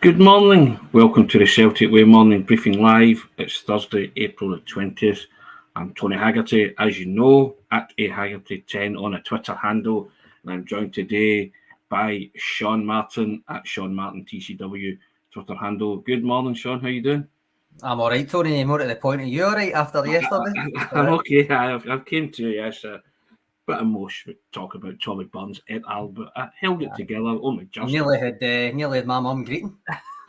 Good morning. Welcome to the Celtic Way Morning Briefing Live. It's Thursday, April the 20th. I'm Tony Haggerty, as you know, at ahaggerty10 on a Twitter handle. And I'm joined today by Sean Martin at Sean Martin TCW Twitter handle. Good morning, Sean. How you doing? I'm all right, Tony. More to the point, are you all right after yesterday? I'm okay. I've came to, yes, bit of mush talk about Tommy Burns et al, but I held it together. Only just. Nearly had my mum greeting.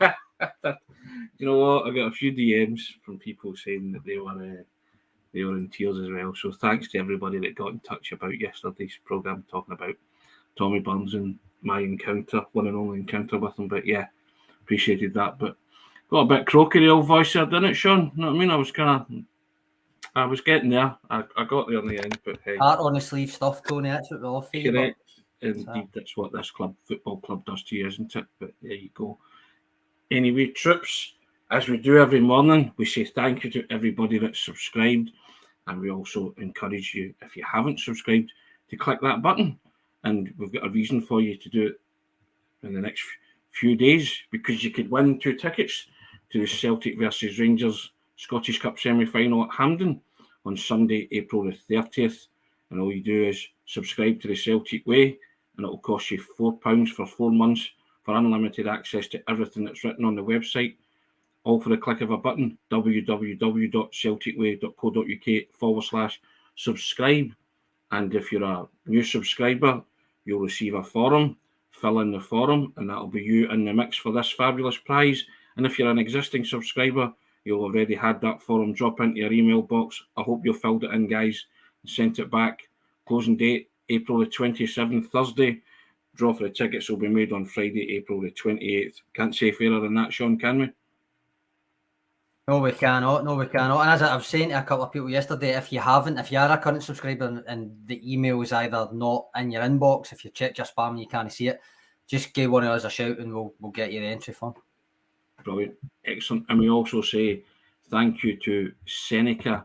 You know what? I got a few DMs from people saying that they were in tears as well. So thanks to everybody that got in touch about yesterday's programme talking about Tommy Burns and my encounter, one and only encounter with him. But yeah, appreciated that. But got a bit croaky the old voice there, didn't it, Sean? You know what I mean? I was getting there. I got there in the end, but hey. Heart on the sleeve stuff, Tony. That's what we love for you. Correct. Indeed, that's what this football club does to you, isn't it? But there you go. Anyway, troops, as we do every morning, we say thank you to everybody that's subscribed. And we also encourage you, if you haven't subscribed, to click that button. And we've got a reason for you to do it in the next few days, because you could win 2 tickets to the Celtic versus Rangers Scottish Cup semi-final at Hampden on Sunday, April the 30th. And all you do is subscribe to the Celtic Way, and it'll cost you £4 for 4 months for unlimited access to everything that's written on the website, all for the click of a button, www.celticway.co.uk/subscribe. And if you're a new subscriber, you'll receive a form. Fill in the form, and that'll be you in the mix for this fabulous prize. And if you're an existing subscriber, you'll already had that form drop into your email box. I hope you filled it in, guys, and sent it back. Closing date, April the 27th, Thursday. Draw for the tickets will be made on Friday, April the 28th. Can't say fairer than that, Sean, can we? No, we cannot. And as I was saying to a couple of people yesterday, if you are a current subscriber and the email is either not in your inbox, if you check your spam and you can't see it, just give one of us a shout and we'll get you the entry form. Brilliant. Excellent. And we also say thank you to SENECA.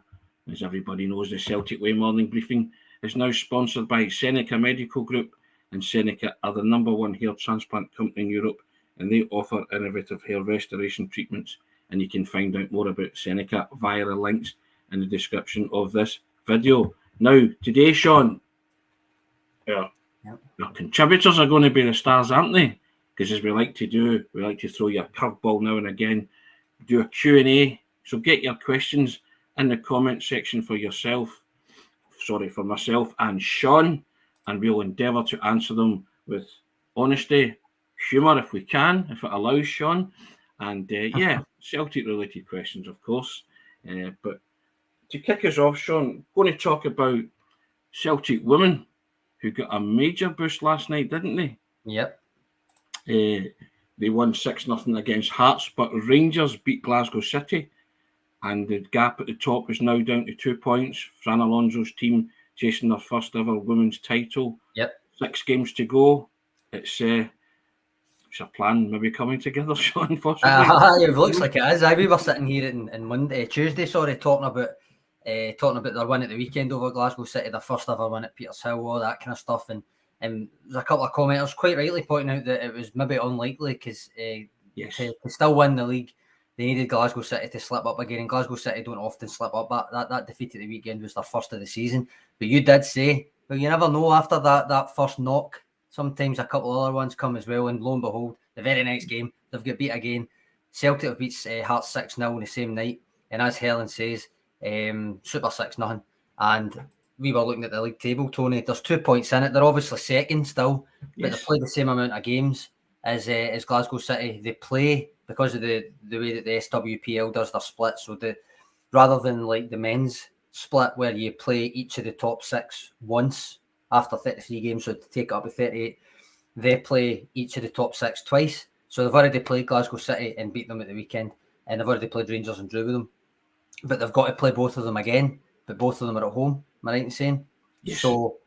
As everybody knows, the Celtic Way Morning Briefing is now sponsored by SENECA Medical Group, and SENECA are the #1 hair transplant company in Europe, and they offer innovative hair restoration treatments. And you can find out more about SENECA via the links in the description of this video. Now, today, Sean, our contributors are going to be the stars, aren't they? Because as we like to do, we like to throw you a curveball now and again, do a Q&A. So get your questions in the comment section for myself and Sean, and we'll endeavour to answer them with honesty, humour if we can, if it allows, Sean. And Celtic-related questions, of course. But to kick us off, Sean, going to talk about Celtic women who got a major boost last night, didn't they? Yep. They won 6-0 against Hearts, but Rangers beat Glasgow City, and the gap at the top is now down to 2 points. Fran Alonso's team chasing their first ever women's title. Yep. 6 games to go. It's a plan maybe coming together, Sean, possibly. It looks like it is. We were sitting here Tuesday, talking about their win at the weekend over Glasgow City, their first ever win at Petershill, all that kind of stuff. And there's a couple of commenters quite rightly pointing out that it was maybe unlikely because to still win the league, they needed Glasgow City to slip up again. And Glasgow City don't often slip up. That defeat at the weekend was their first of the season. But you did say, well, you never know after that first knock. Sometimes a couple of other ones come as well, and lo and behold, the very next game, they've got beat again. Celtic have beat Hearts 6-0 on the same night, and as Helen says, super 6-0. And we were looking at the league table, Tony. There's 2 points in it. They're obviously second still, but they play the same amount of games as Glasgow City. They play, because of the way that the SWPL does their split, so rather than like the men's split where you play each of the top 6 once after 33 games, so to take it up to 38, they play each of the top 6 twice. So they've already played Glasgow City and beat them at the weekend, and they've already played Rangers and drew with them. But they've got to play both of them again, but both of them are at home. Am I right in saying? Yes. So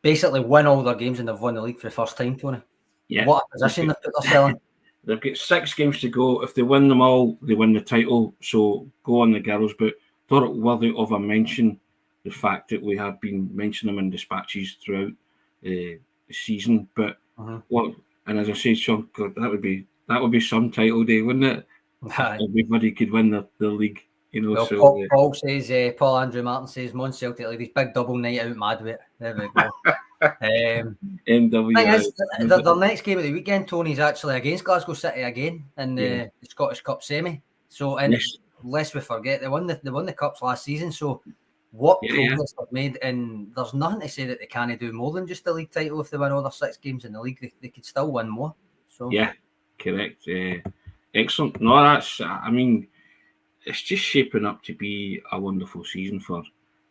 basically win all their games and they've won the league for the first time, Tony. Yeah. What a position they've put themselves in. They've got 6 games to go. If they win them all, they win the title. So go on the girls. But thought it worthy of a mention, the fact that we have been mentioning them in dispatches throughout the season. But and as I said, Sean, God, that would be some title day, wouldn't it? Everybody could win the league, Well, so Paul says, Paul Andrew Martin says, Mon Celtic ladies, big double night out, mad with it. There we go. The next game of the weekend, Tony's actually against Glasgow City again in the Scottish Cup semi. So, and lest we forget, they won the cups last season. So, what progress they've made, and there's nothing to say that they can't do more than just the league title. If they win all their 6 games in the league, they could still win more. So yeah, correct. Excellent. No, that's. I mean, it's just shaping up to be a wonderful season for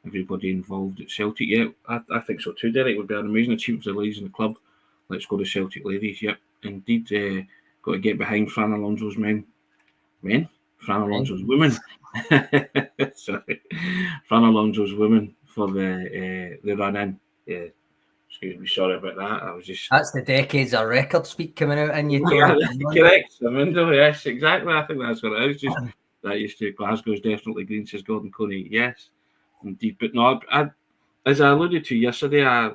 everybody involved at Celtic. Yeah, I think so too, Derek. It would be an amazing achievement for the ladies in the club. Let's go to Celtic ladies. Yep, indeed. Got to get behind Fran Alonso's men. Fran Alonso's women. Sorry, Fran Alonso's women for the run in. Yeah, excuse me, sorry about that. I was just. That's the decades of record speak coming out in you. Yeah, correct. Yes, exactly. I think that's what it is. Just that used to Glasgow's definitely green, says Gordon Coney. Yes, indeed. But no, as I alluded to yesterday, I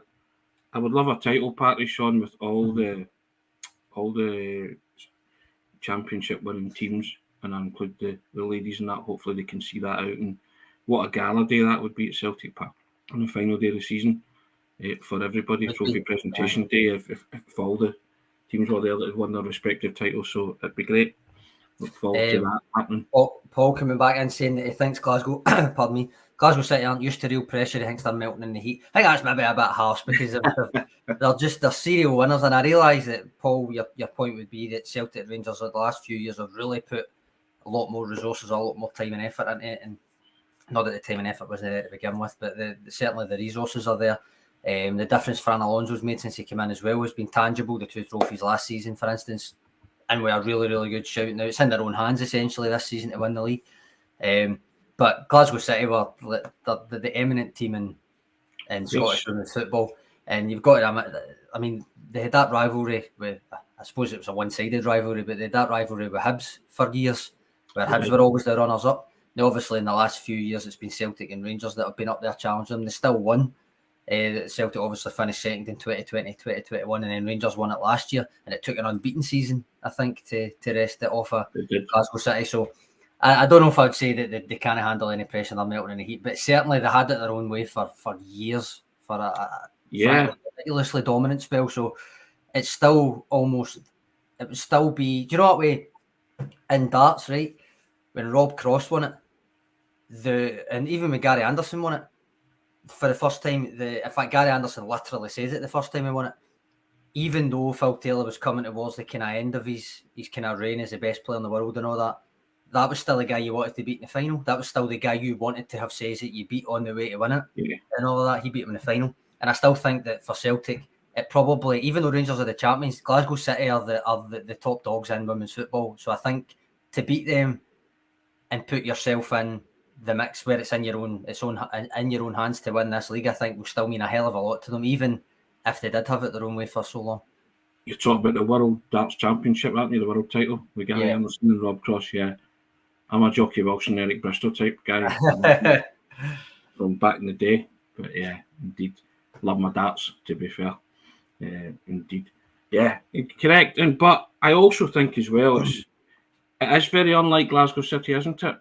would love a title party, Sean, with all the championship winning teams, and I include the ladies in that. Hopefully they can see that out, and what a gala day that would be at Celtic Park on the final day of the season for everybody. Trophy presentation day if all the teams were there that had won their respective titles, so it'd be great. Look forward to that happening. Paul coming back and saying that he thinks Glasgow pardon me, Glasgow City aren't used to real pressure. He thinks they're melting in the heat. I think that's maybe a bit harsh because they're serial winners, and I realise that, Paul, your point would be that Celtic Rangers over the last few years have really put a lot more resources, a lot more time and effort into it, and not that the time and effort wasn't there to begin with, but certainly the resources are there. The difference Fran Alonso's made since he came in as well has been tangible. The 2 trophies last season, for instance, and with a really, really good shout. Now it's in their own hands essentially this season to win the league. But Glasgow City were the eminent team in Scottish women's football, and you've got to. I mean, they had that rivalry with. I suppose it was a one-sided rivalry, but they had that rivalry with Hibs for years, where Hibs were always the runners-up. Now, obviously, in the last few years, it's been Celtic and Rangers that have been up there challenging them. They still won. Celtic obviously finished second in 2020, 2021, and then Rangers won it last year, and it took an unbeaten season, I think, to rest it off of Glasgow City. So I don't know if I would say that they can't handle any pressure, they're melting in the heat, but certainly they had it their own way for years, for a ridiculously dominant spell. So it's still almost, it would still be, do you know what way, in darts, right, when Rob Cross won it, and even when Gary Anderson won it, for the first time, in fact, Gary Anderson literally says it the first time he won it. Even though Phil Taylor was coming towards the kind of end of his kind of reign as the best player in the world and all that, that was still the guy you wanted to beat in the final. That was still the guy you wanted to have says that you beat on the way to win it. And all of that, he beat him in the final. And I still think that for Celtic, it probably, even though Rangers are the champions, Glasgow City are the top dogs in women's football. So I think to beat them and put yourself in the mix where it's in your own hands to win this league, I think will still mean a hell of a lot to them, even if they did have it their own way for so long. You're talking about the World Darts Championship, aren't you? The world title with Gary Anderson and Rob Cross. Yeah, I'm a Jockey Wilson, Eric Bristol type guy from back in the day. But yeah, indeed, love my darts. To be fair, indeed, yeah, correct. But I also think as well, it is very unlike Glasgow City, isn't it?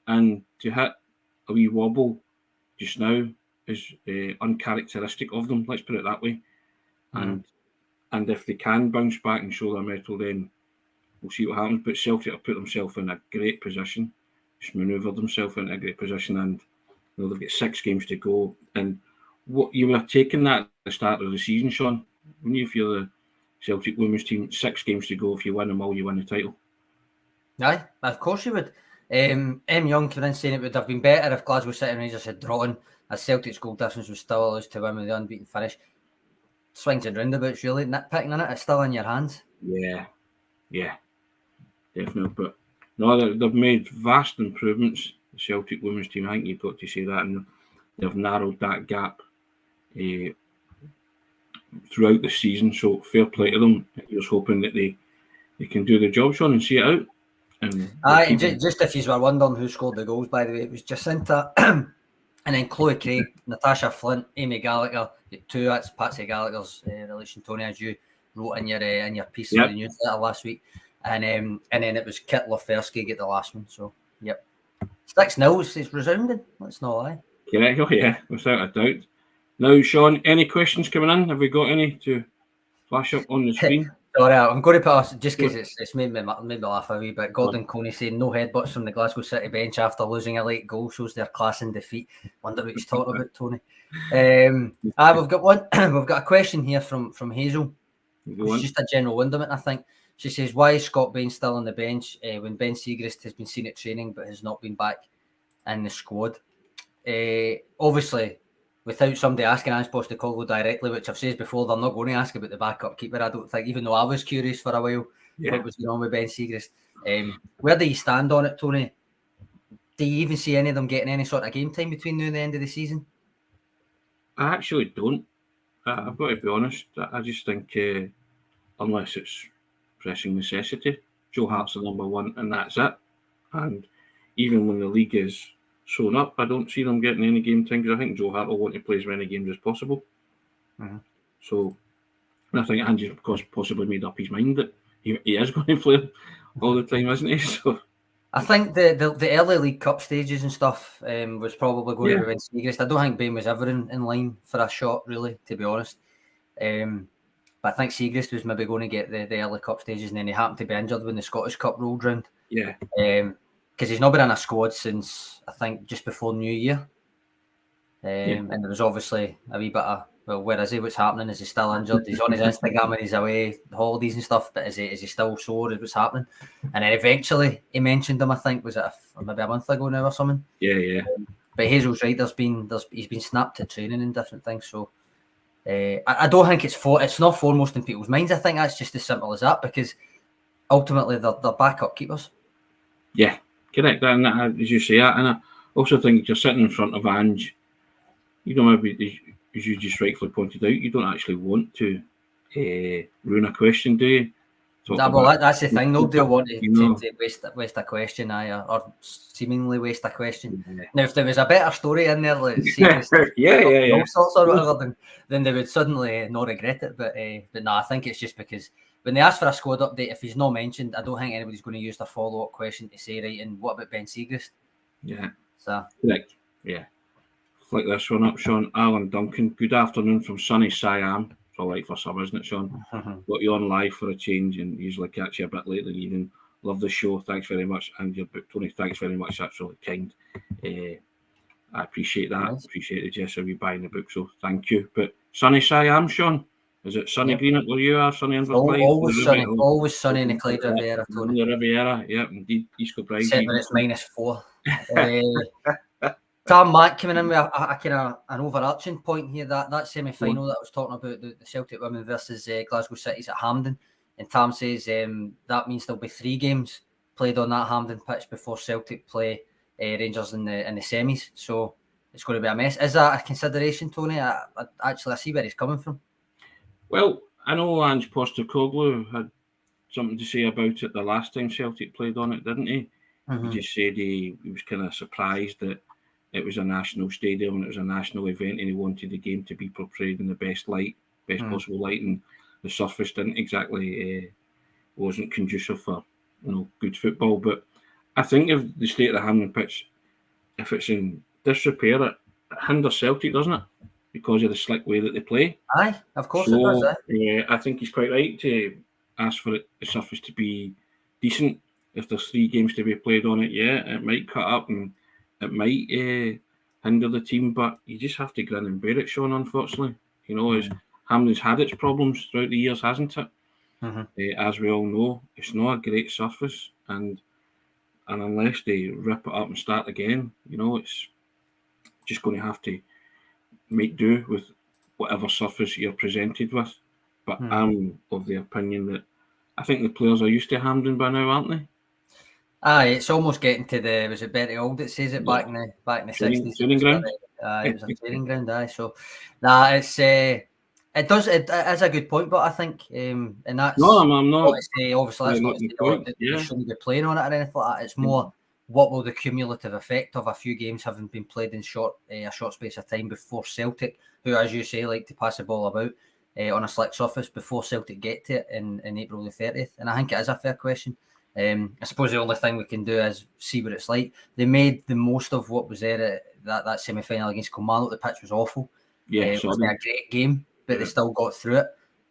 And to hit a wee wobble just now is uncharacteristic of them, let's put it that way. And if they can bounce back and show their mettle, then we'll see what happens. But Celtic have put themselves in a great position, just manoeuvred themselves into a great position, and they've got 6 games to go. And what you were taking that at the start of the season, Sean, when you feel the Celtic women's team, 6 games to go, if you win them all, you win the title. Aye, of course you would. M. Young came in saying it would have been better if Glasgow City and Rangers had drawn, as Celtic's goal difference was still allowed to win with the unbeaten finish. Swings and roundabouts, really. Nitpicking in it, it's still in your hands. Yeah, definitely. But no, they've made vast improvements, the Celtic women's team. I think you've got to say that, and they've narrowed that gap throughout the season. So fair play to them. Just hoping that they can do the job, Sean, and see it out. And just if you were wondering who scored the goals, by the way, it was Jacinta and then Chloe Craig, Natasha Flint, Amy Gallagher. 2, that's Patsy Gallagher's relation, Tony, as you wrote in your piece of the newsletter last week. and then it was Kit Lofersky get the last one. So, yep. 6-0, it's resounding. Let's not lie. Correct. Oh, yeah, without a doubt. Now, Sean, any questions coming in? Have we got any to flash up on the screen? Sorry, I'm going to put us just because it's made me laugh a wee bit. Gordon Coney saying no headbutts from the Glasgow City bench after losing a late goal shows their class in defeat. Wonder what he's talking about, Tony. We've got one. We've got a question here from Hazel. It's just a general wonderment, I think. She says, "Why is Scott Bain still on the bench when Ben Siegrist has been seen at training but has not been back in the squad?" Obviously, without somebody asking Ange Postecoglou directly, which I've said before, they're not going to ask about the backup keeper, I don't think, even though I was curious for a while what was going on with Ben Siegrist. Where do you stand on it, Tony? Do you even see any of them getting any sort of game time between now and the end of the season? I actually don't. I've got to be honest. I just think, unless it's pressing necessity, Joe Hart's the number one, and that's it. And even when the league is sewn up, I don't see them getting any game time because I think Joe Hart will want to play as many games as possible. Mm-hmm. So I think Ange, of course, possibly made up his mind that he is going to play all the time, isn't he? So I think the early League Cup stages and stuff was probably going to be when Siegrist. I don't think Bain was ever in line for a shot, really, to be honest. But I think Siegrist was maybe going to get the early Cup stages, and then he happened to be injured when the Scottish Cup rolled round. Yeah. Because he's not been in a squad since, I think, just before New Year. And there was obviously a wee bit of, well, where is he? What's happening? Is he still injured? He's on his Instagram and he's away, holidays and stuff, but is he still sore? What's happening? And then eventually he mentioned him, I think, was it maybe a month ago now or something? Yeah. But Hazel's right, he's been snapped at training and different things. So I don't think it's not foremost in people's minds. I think that's just as simple as that, because ultimately they're backup keepers. Yeah. Correct, and as you say, and I also think you're sitting in front of Ange. You don't maybe, as you just rightfully pointed out, you don't actually want to ruin a question, do you? That's the thing. Nobody will want to waste a question, or seemingly waste a question. Now, if there was a better story in there, like all sorts or whatever, then they would suddenly not regret it. But no, I think it's just because when they ask for a squad update, if he's not mentioned, I don't think anybody's going to use the follow-up question to say, right, and what about Ben Siegrist? Yeah. So. Correct. Yeah. Flick this one up, Sean. Alan Duncan. Good afternoon from sunny Siam. It's all right for some, isn't it, Sean? Got you on live for a change and usually catch you a bit later in the evening. Love the show. Thanks very much. And your book, Tony, thanks very much. That's really kind. I appreciate that. Nice. Appreciate the gesture of you buying the book, so thank you. But sunny Siam, Sean? Is it sunny green at where you are? Sunny in Clyde? Always sunny in the Clyde Riviera, Tony. The Riviera, yeah, indeed. East Kilbride. Except when it's -4. Tam Mack coming in with a kind of an overarching point here. That semi-final that I was talking about, the Celtic women versus Glasgow City's at Hampden, and Tam says that means there'll be 3 games played on that Hampden pitch before Celtic play Rangers in the semis. So it's going to be a mess. Is that a consideration, Tony? I see where he's coming from. Well, I know Ange Postecoglou had something to say about it the last time Celtic played on it, didn't he? Mm-hmm. He just said he was kind of surprised that it was a national stadium and it was a national event, and he wanted the game to be portrayed in the best possible light, and the surface didn't exactly wasn't conducive for good football. But I think if the state of the Hampden pitch, if it's in disrepair, it hinders Celtic, doesn't it? Because of the slick way that they play. Aye, of course it does. I think he's quite right to ask for the surface to be decent. If there's 3 games to be played on it, it might cut up and it might hinder the team, but you just have to grin and bear it, Sean, unfortunately. Hampden's had its problems throughout the years, hasn't it? Mm-hmm. As we all know, it's not a great surface, and unless they rip it up and start again, it's just going to have to make do with whatever surface you're presented with. But I'm of the opinion that I think the players are used to Hampden by now, aren't they? Aye, it's almost getting to was it Betty Old that says it back in the 60s? Training ground. It was a training ground. Aye, so it's it is a good point, but I think and that's I'm not. Obviously, that's not that you shouldn't be playing on it or anything like that. It's more what will the cumulative effect of a few games having been played in a short space of time before Celtic, who, as you say, like to pass the ball about, on a slick surface before Celtic get to it in April the 30th? And I think it is a fair question. I suppose the only thing we can do is see what it's like. They made the most of what was there at that semi-final against Kilmarnock. The pitch was awful. It wasn't a great game, but they still got through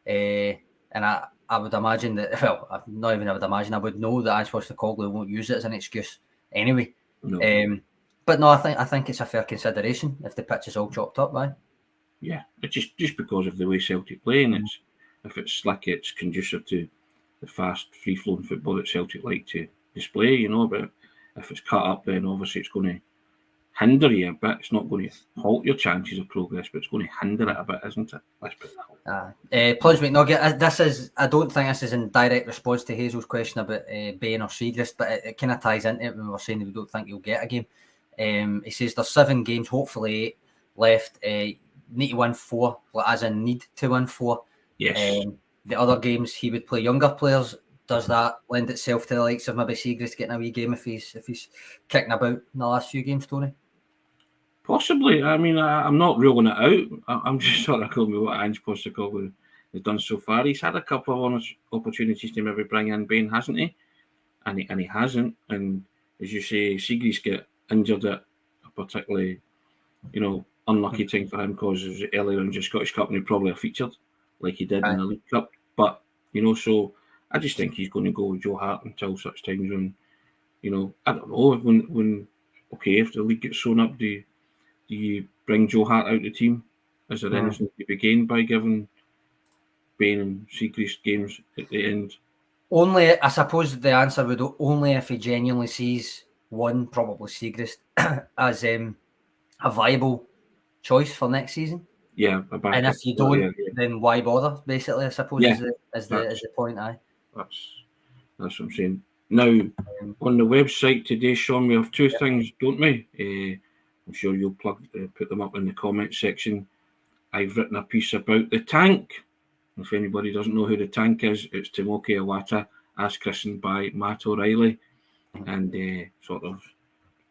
it. And I would imagine that, well, not even I would imagine, I would know that Ange Postecoglou won't use it as an excuse anyway. No. But no, I think it's a fair consideration if the pitch is all chopped up, right? Yeah, it's just because of the way Celtic play, and if it's slick, it's conducive to the fast, free-flowing football that Celtic like to display, But if it's cut up, then obviously it's going to hinder you a bit. It's not going to halt your chances of progress, but it's going to hinder it a bit, isn't it? Let's put that. Plunge McNugget, I don't think this is in direct response to Hazel's question about Bain or Siegrist, but it kind of ties into it when we're saying that we don't think he'll get a game. He says there's 7 games, hopefully 8 left. Need to win 4, as in need to win 4. Yes. The other games he would play younger players. Does that lend itself to the likes of maybe Siegrist getting a wee game if he's kicking about in the last few games, Tony? Possibly. I mean, I'm not ruling it out. I'm just sort of going with what Ange Postecoglou has done so far. He's had a couple of opportunities to maybe bring in Bain, hasn't he? And he hasn't. And as you say, Siegrist get injured at a particularly, unlucky thing for him because it was earlier in the Scottish Cup and he probably have featured like he did in the League Cup. But, so I just think he's going to go with Joe Hart until such times when, I don't know, when if the league gets sewn up, do you bring Joe Hart out of the team? Is there anything to be gained by giving Bain and Siegrist games at the end? Only, I suppose the answer would only if he genuinely sees one, probably Siegrist, as a viable choice for next season. Yeah, and if you don't, then why bother? Basically, I suppose is the point. That's what I'm saying. Now, on the website today, Sean, we have 2 things, don't we? I'm sure you'll put them up in the comment section. I've written a piece about the tank. If anybody doesn't know who the tank is, it's Timoke Iwata, as christened by Matt O'Reilly, and sort of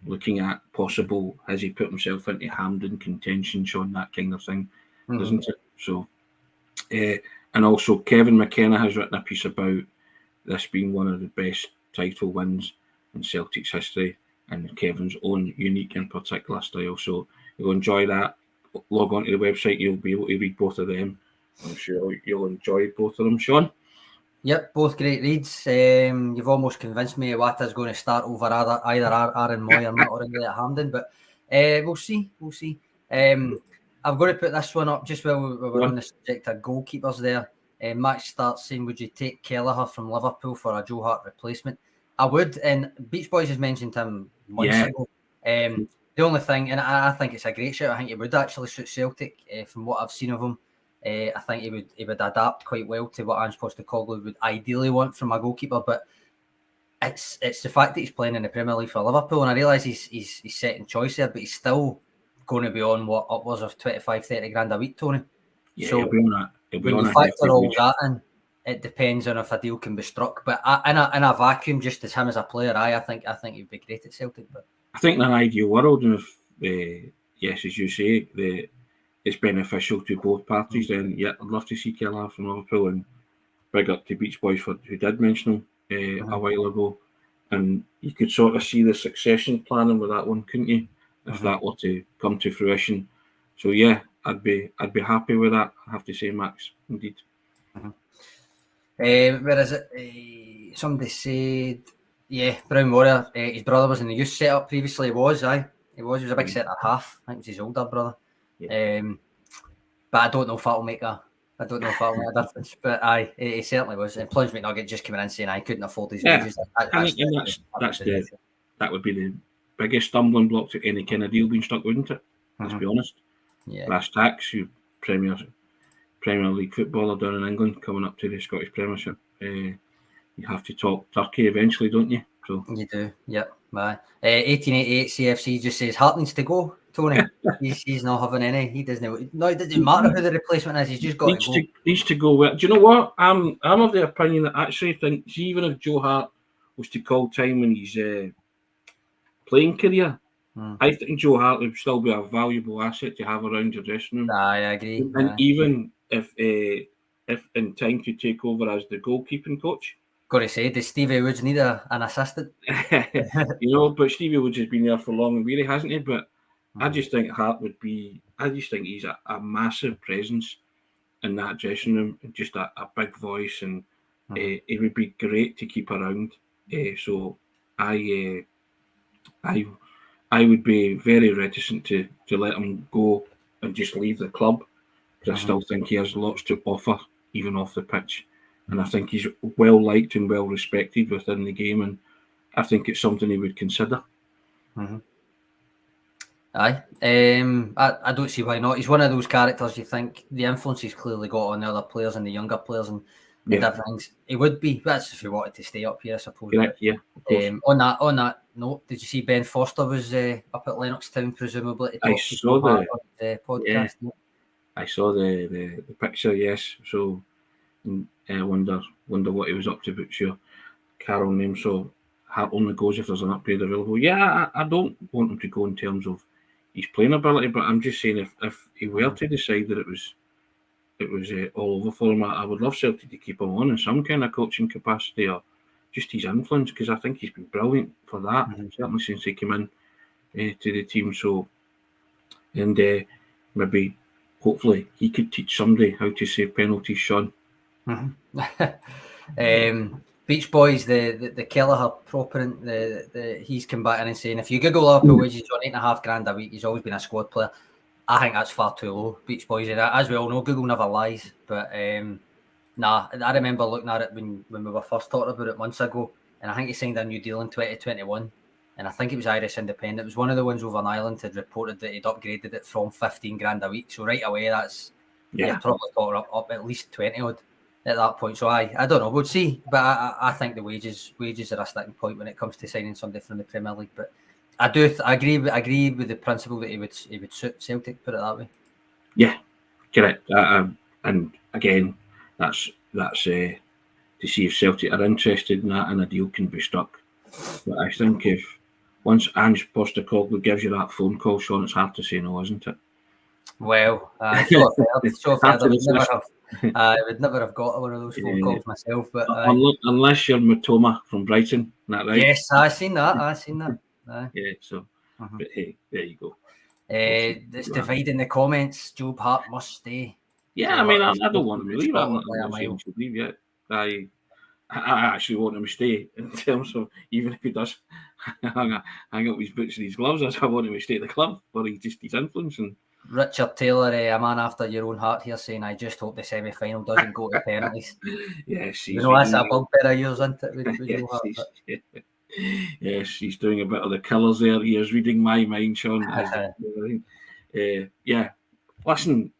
looking at possible, has he put himself into Hampden contention, Sean, that kind of thing, isn't it? So, and also Kevin McKenna has written a piece about this being one of the best title wins in Celtic's history, and Kevin's own unique and particular style. So you'll enjoy that. Log on to the website, you'll be able to read both of them. I'm sure you'll enjoy both of them, Sean. Yep, both great reads. You've almost convinced me Iwata's going to start over either Aaron Moy or Matt O'Reilly at Hampden, but we'll see. I've got to put this one up just while we're on the subject of goalkeepers there. Max starts saying, would you take Kelleher from Liverpool for a Joe Hart replacement? I would, and Beach Boys has mentioned him months ago. The only thing, and I think it's a great shout, I think he would actually suit Celtic from what I've seen of him. I think he would adapt quite well to what Ange Postecoglou would ideally want from a goalkeeper, but it's the fact that he's playing in the Premier League for Liverpool, and I realise he's second choice there, but he's still going to be on upwards of 25-30 grand a week, Tony. Yeah, so he'll be on that. When you factor all that in, it depends on if a deal can be struck. But in a vacuum, just as him as a player, I think he'd be great at Celtic. But I think in an ideal world, and if yes, as you say, it's beneficial to both parties, then I'd love to see Kelleher from Liverpool, and big up to Beach Boys for who did mention him a while ago. And you could sort of see the succession planning with that one, couldn't you? If that were to come to fruition. So I'd be happy with that, I have to say, Max, indeed. Where is it? Somebody said, Brown Warrior, his brother was in the youth setup previously. He was a big centre half. I think it was his older brother. But I don't know if that'll make a difference. But he certainly was. And Plunge McNugget just came in saying I couldn't afford his wages. That would be the biggest stumbling block to any kind of deal being struck, wouldn't it? Let's be honest. Brass tacks, you Premier League footballer down in England coming up to the Scottish Premiership. You have to talk Turkey eventually, don't you? So you do, yep. 1888 CFC just says Hart needs to go, Tony. he's not having any. He doesn't. No, it doesn't matter who the replacement is. He's just got to go. Needs to go. Do you know what? I'm of the opinion that actually even if Joe Hart was to call time in his playing career, I think Joe Hart would still be a valuable asset to have around your dressing room. I agree. And even if in time to take over as the goalkeeping coach. Got to say, does Stevie Woods need an assistant? But Stevie Woods has been there for long and weary, hasn't he? But I just think Hart would be. I just think he's a massive presence in that dressing room, just a big voice, and he would be great to keep around. So I would be very reticent to let him go and just leave the club, because I still think he has lots to offer, even off the pitch. And I think he's well liked and well respected within the game, and I think it's something he would consider. Aye, I don't see why not. He's one of those characters you think the influence he's clearly got on the other players and the younger players and different things. He would be. That's if he wanted to stay up here, I suppose. Correct, yeah. On that note, did you see Ben Foster was up at Lennoxtown, presumably, to talk I saw the podcast? Yeah. I saw the picture, yes. So I wonder what he was up to, but sure, Carol name, so Hart only goes if there's an upgrade available. Yeah, I don't want him to go in terms of his playing ability, but I'm just saying if he were to decide that it was all over for him, I would love Celtic to keep him on in some kind of coaching capacity, or just his influence, because I think he's been brilliant for that, certainly since he came in to the team. So, and maybe, hopefully, he could teach somebody how to save penalties, Sean. Beach Boys, the Kelleher proponent, he's come back in and saying if you Google Liverpool wages on $8,500 a week, he's always been a squad player. I think that's far too low, Beach Boys. And as we all know, Google never lies. But I remember looking at it when we were first talking about it months ago, and I think he signed a new deal in 2021. And I think it was Irish Independent. It was one of the ones over in Ireland had reported that he'd upgraded it from $15,000 a week. So right away, that's probably talking up at least 20 odd at that point. So I don't know, we'll see. But I think the wages are a sticking point when it comes to signing somebody from the Premier League. But I agree with the principle that he would suit Celtic, put it that way. Yeah, correct. And again, that's to see if Celtic are interested in that and a deal can be struck. But I think if once Ange Postecoglou gives you that phone call, Sean, it's hard to say no, isn't it? Well, I would never have got one of those phone calls myself. But unless you're Matoma from Brighton, isn't that right? Yes, I seen that. Yeah, so but hey, there you go. It's dividing the comments. Joe Hart must stay. Yeah, I mean, I don't want him to leave. I'm not saying he should leave yet. I actually want him to stay in terms of, even if he does hang up his boots and his gloves, I want him to stay at the club for his influence. And Richard Taylor, a man after your own heart here, saying, I just hope the semi-final doesn't go to penalties. Yes, that's a bumper of yours, isn't it? Yes, he's doing a bit of the colours there. He is reading my mind, Sean. Listen,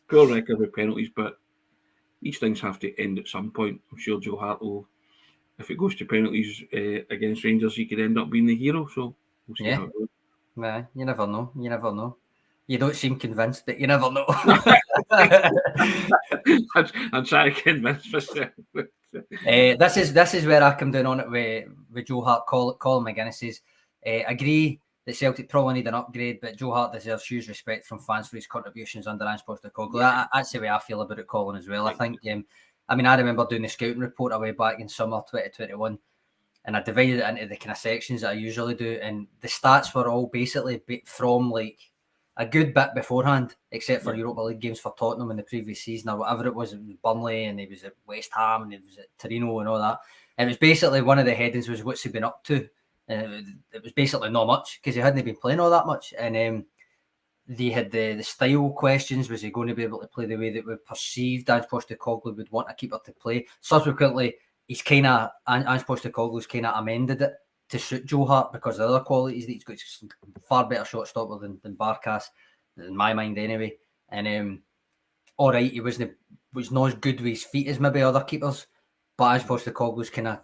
poor record with penalties, but these things have to end at some point. I'm sure Joe Hart will, if it goes to penalties against Rangers, he could end up being the hero. So we'll see how it goes. Yeah, you never know. You don't seem convinced, but you never know. I'm trying to convince myself. This is where I come down on it with Joe Hart. Colin McGuinness says, agree that Celtic probably need an upgrade, but Joe Hart deserves huge respect from fans for his contributions under Ange Postecoglou. That's the way I feel about it, Colin, as well. I think, I remember doing the scouting report away back in summer 2021, and I divided it into the kind of sections that I usually do, and the stats were all basically from like a good bit beforehand, except for Europa League games for Tottenham in the previous season or whatever it was Burnley, and he was at West Ham, and he was at Torino and all that. And it was basically one of the headings was what's he been up to. It was basically not much because he hadn't been playing all that much. And they had the style questions. Was he going to be able to play the way that we perceived Ange Postecoglou would want a keeper to play? Subsequently, Ange Postecoglou's kind of amended it to suit Joe Hart because of the other qualities that he's got. He's a far better shot stopper than Barkas, in my mind anyway. And all right, he was not as good with his feet as maybe other keepers, but Ange Postecoglou's kind of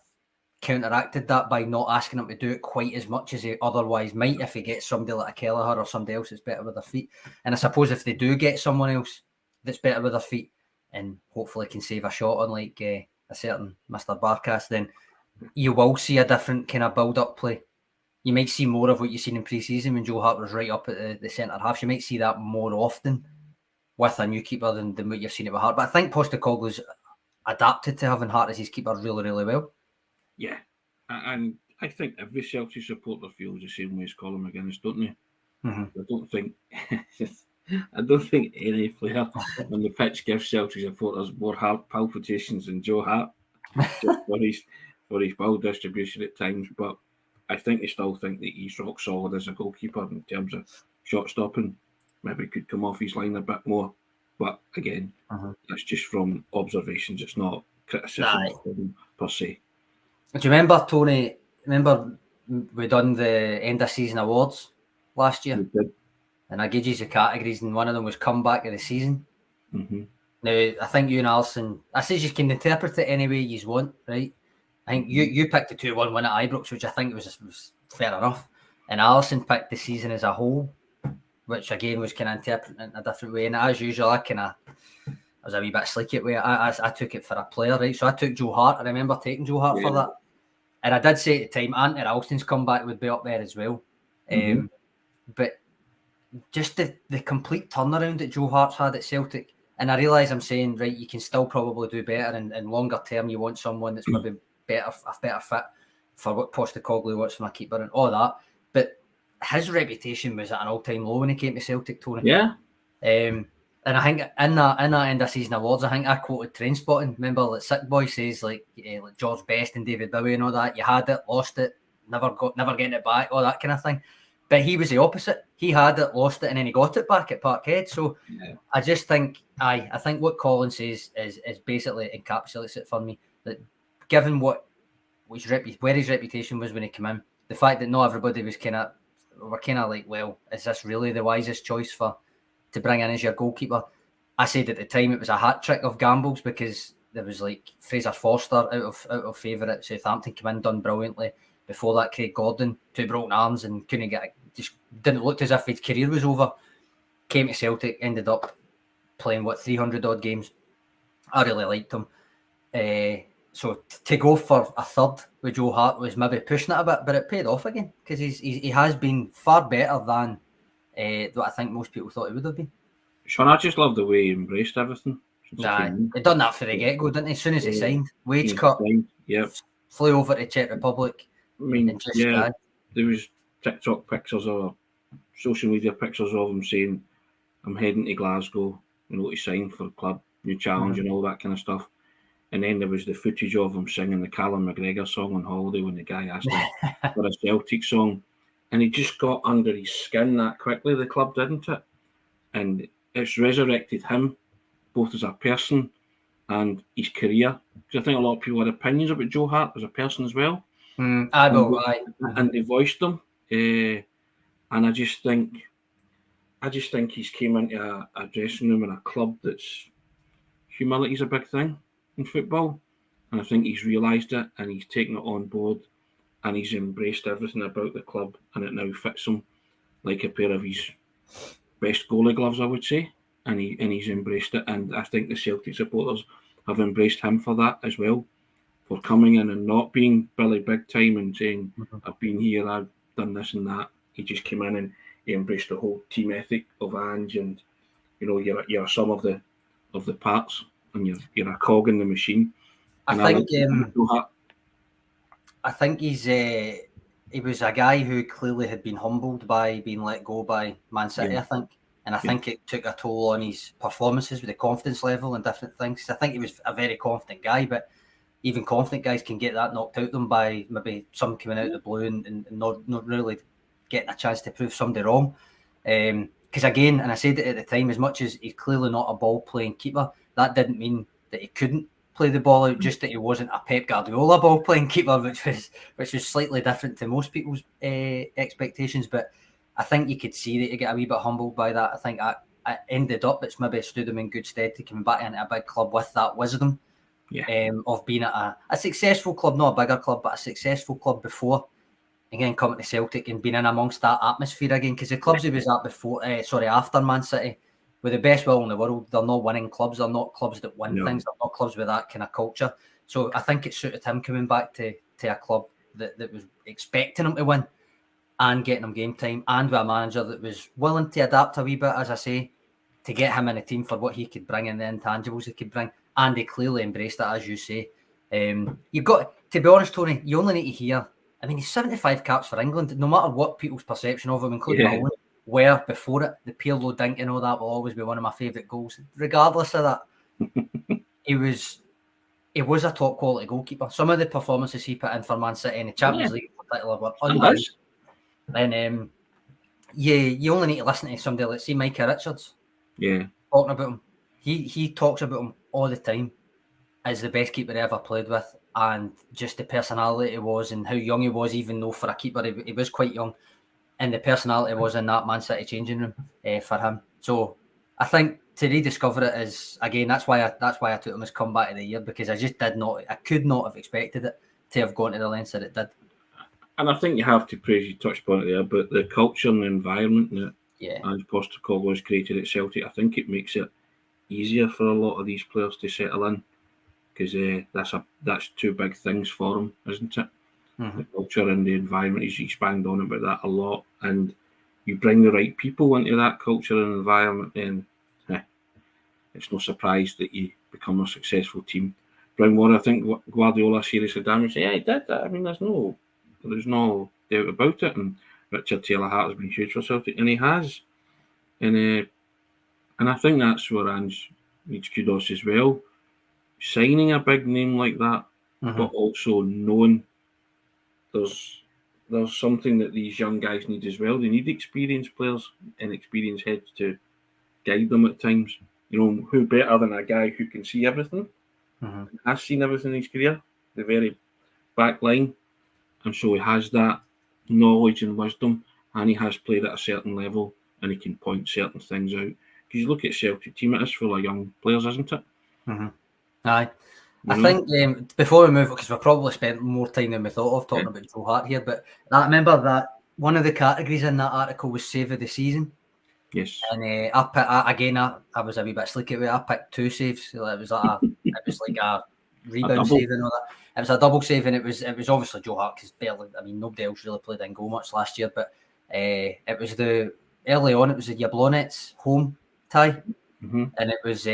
counteracted that by not asking him to do it quite as much as he otherwise might if he gets somebody like a Kelleher or somebody else that's better with their feet. And I suppose if they do get someone else that's better with their feet and hopefully can save a shot on like a certain Mr. Barkas, then you will see a different kind of build-up play. you might see more of what you've seen in pre-season when Joe Hart was right up at the centre half. You might see that more often with a new keeper than what you've seen it with Hart. But I think Postecoglou's adapted to having Hart as his keeper really, really well. Yeah, and I think every Celtic supporter feels the same way as Colin McGuinness, don't they? Mm-hmm. I don't think any player on the pitch gives Celtic supporters more heart palpitations than Joe Hart, just for his ball distribution at times. But I think they still think that he's rock solid as a goalkeeper in terms of shot stopping. Maybe could come off his line a bit more. But again, that's just from observations. It's not criticism per se. Do you remember, Tony? Remember we done the end of season awards last year? We did. And I gave you the categories, and one of them was comeback of the season. Mm-hmm. Now, I think you and Alison, I say you can interpret it any way you want, right? I think you picked the 2-1 win at Ibrox, which I think was fair enough. And Alison picked the season as a whole, which again was kind of interpreted in a different way. And as usual, I was a wee bit slick way. I took it for a player, right? So I took Joe Hart. I remember taking Joe Hart for that. And I did say at the time, Anthony Ralston's comeback would be up there as well. But just the complete turnaround that Joe Hart's had at Celtic. And I realise I'm saying, right, you can still probably do better, and longer term you want someone that's maybe a better fit for what Postecoglou wants from a keeper and all that. But his reputation was at an all-time low when he came to Celtic, Tony. Yeah. And I think in that end of season awards, I think I quoted Trainspotting. Remember that Sick Boy says like George Best and David Bowie and all that. You had it, lost it, never getting it back, all that kind of thing. But he was the opposite. He had it, lost it, and then he got it back at Parkhead. So I just think, I think what Colin says is basically encapsulates it for me. That given where his reputation was when he came in, the fact that not everybody was kind of like, well, is this really the wisest choice to bring in as your goalkeeper? I said at the time it was a hat trick of gambles because there was like Fraser Forster out of favour at Southampton, came in, done brilliantly. Before that, Craig Gordon, 2 broken arms and couldn't just didn't look as if his career was over. Came to Celtic, ended up playing 300 odd games. I really liked him. So to go for a third with Joe Hart was maybe pushing it a bit, but it paid off again because he has been far better than what I think most people thought he would have been. Sean, I just love the way he embraced everything. He done that for the get-go, didn't he? As soon as he signed, wage cut, flew over to Czech Republic. I mean, there was TikTok pictures or social media pictures of him saying, I'm heading to Glasgow, to sign for the club, new challenge and all that kind of stuff. And then there was the footage of him singing the Callum McGregor song on holiday when the guy asked him for a Celtic song. And he just got under his skin that quickly, the club, didn't it? And it's resurrected him, both as a person and his career. Because I think a lot of people had opinions about Joe Hart as a person as well. And they voiced them. And I just think he's came into a dressing room in a club that's humility is a big thing in football, and I think he's realised it and he's taken it on board and he's embraced everything about the club, and it now fits him like a pair of his best goalie gloves, I would say, and he's embraced it. And I think the Celtic supporters have embraced him for that as well, for coming in and not being Billy Big Time and saying, I've been here, I've done this and that. He just came in and he embraced the whole team ethic of Ange, and you're a sum of the parts, and you're a cog in the machine. I think he was a guy who clearly had been humbled by being let go by Man City, I think. And I think it took a toll on his performances with the confidence level and different things. I think he was a very confident guy, but even confident guys can get that knocked out of them by maybe some coming out of the blue and not really getting a chance to prove somebody wrong. Because again, and I said it at the time, as much as he's clearly not a ball-playing keeper, that didn't mean that he couldn't play the ball out, just that he wasn't a Pep Guardiola ball-playing keeper, which was slightly different to most people's expectations. But I think you could see that he got a wee bit humbled by that. I think I ended up, it's maybe stood him in good stead to come back into a big club with that wisdom of being at a successful club, not a bigger club, but a successful club before. Again, coming to Celtic and being in amongst that atmosphere again, because the clubs he was at after Man City, with the best will in the world, they're not winning clubs. They're not clubs that win things. They're not clubs with that kind of culture. So I think it suited him coming back to a club that was expecting him to win. and getting him game time, and with a manager that was willing to adapt a wee bit, as I say, to get him in a team for what he could bring and the intangibles he could bring, and he clearly embraced it, as you say. You've got to be honest, Tony. You only need to hear. I mean, he's 75 caps for England. No matter what people's perception of him, including my own, were before it, the Pirlo dink and all that will always be one of my favourite goals. Regardless of that, he was a top quality goalkeeper. Some of the performances he put in for Man City in the Champions League in particular were unreal. And you only need to listen to somebody like, see, Micah Richards. Yeah. Talking about him. He talks about him all the time as the best keeper he ever played with, and just the personality he was and how young he was, even though for a keeper he was quite young, and the personality was in that Man City changing room for him. So I think to rediscover it is, again, that's why I took him as comeback of the year, because I could not have expected it to have gone to the lengths that it did. And I think you have to praise, you touched upon it there, but the culture and the environment that Ange Postecoglou has created at Celtic, I think it makes it easier for a lot of these players to settle in, because that's two big things for them, isn't it? Mm-hmm. The culture and the environment. He's banged on about that a lot, and you bring the right people into that culture and environment, then it's no surprise that you become a successful team. I think Guardiola seriously damaged. Yeah, he did that. I mean, there's no doubt about it. And Richard Taylor-Hart has been huge for Celtic, and he has. And I think that's where Ange needs kudos as well. Signing a big name like that, but also knowing there's something that these young guys need as well. They need experienced players and experienced heads to guide them at times. You know, who better than a guy who can see everything, has seen everything in his career, the very back line. And so he has that knowledge and wisdom, and he has played at a certain level, and he can point certain things out. Because you look at Celtic team, it is full of young players, isn't it? Aye. I think before we move, because we've probably spent more time than we thought of talking about Joe Hart here, but I remember that one of the categories in that article was Save of the Season. Yes. And I was a wee bit slick at it. I picked 2 saves. So it was like a rebound save and all that. It was a double save, and it was obviously Joe Hart, because nobody else really played in goal much last year. But it was early on. It was the Jablonets home tie, and it was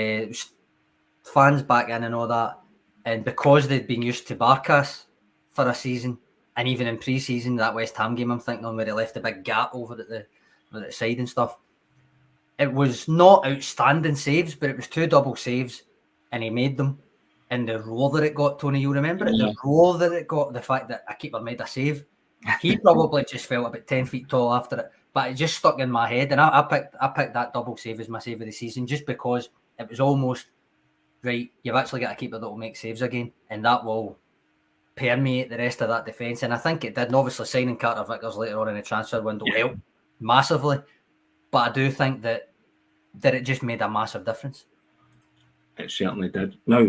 fans back in and all that. And because they'd been used to Barkas for a season, and even in pre-season, that West Ham game I'm thinking on, where he left a big gap over at the side and stuff. It was not outstanding saves, but it was 2 double saves, and he made them. And the roar that it got, Tony, you remember it? The roar that it got, the fact that a keeper made a save. He probably just felt about 10 feet tall after it, but it just stuck in my head. And I picked that double save as my save of the season, just because it was almost, right, you've actually got a keeper that will make saves again, and that will permeate the rest of that defence. And I think it did. And obviously signing Carter Vickers later on in the transfer window helped massively. But I do think that it just made a massive difference. It certainly did. Now,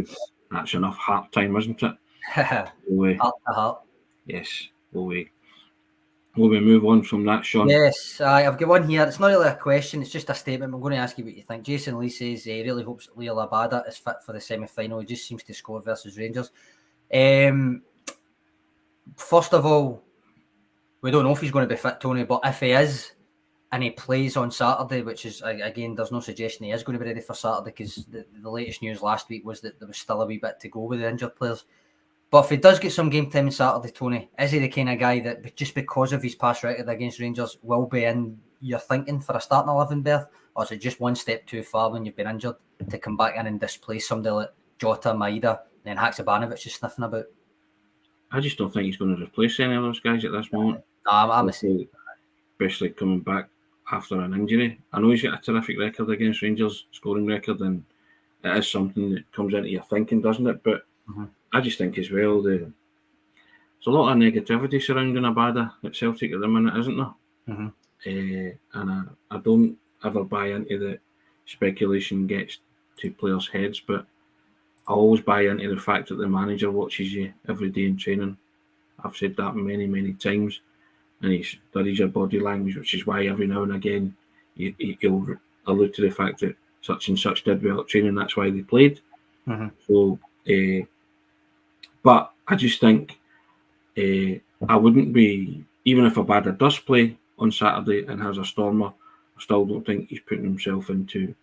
that's enough Hart time, isn't it? Heart to heart. Yes. Will we move on from that, Sean? Yes, I've got one here. It's not really a question, it's just a statement. I'm going to ask you what you think. Jason Lee says he really hopes Leo Labada is fit for the semi-final. He just seems to score versus Rangers. First of all, we don't know if he's going to be fit, Tony, but if he is, and he plays on Saturday, which is, again, there's no suggestion he is going to be ready for Saturday, because the latest news last week was that there was still a wee bit to go with the injured players. But if he does get some game time on Saturday, Tony, is he the kind of guy that, just because of his past record against Rangers, will be in your thinking for a starting 11 berth? Or is it just one step too far when you've been injured to come back in and displace somebody like Jota, Maeda, and then Haksabanovic just sniffing about? I just don't think he's going to replace any of those guys at this moment. I'm the same. Especially coming back after an injury. I know he's got a terrific record against Rangers, scoring record, and it is something that comes into your thinking, doesn't it? But I just think as well, there's a lot of negativity surrounding Abada at Celtic at the minute, isn't there? And I don't ever buy into the speculation gets to players' heads, but I always buy into the fact that the manager watches you every day in training. I've said that many, many times. And he studies your body language, which is why every now and again he'll allude to the fact that such and such did well at training, that's why they played. So, but I just think I wouldn't be even if Abada does play on Saturday and has a stormer, I still don't think he's putting himself into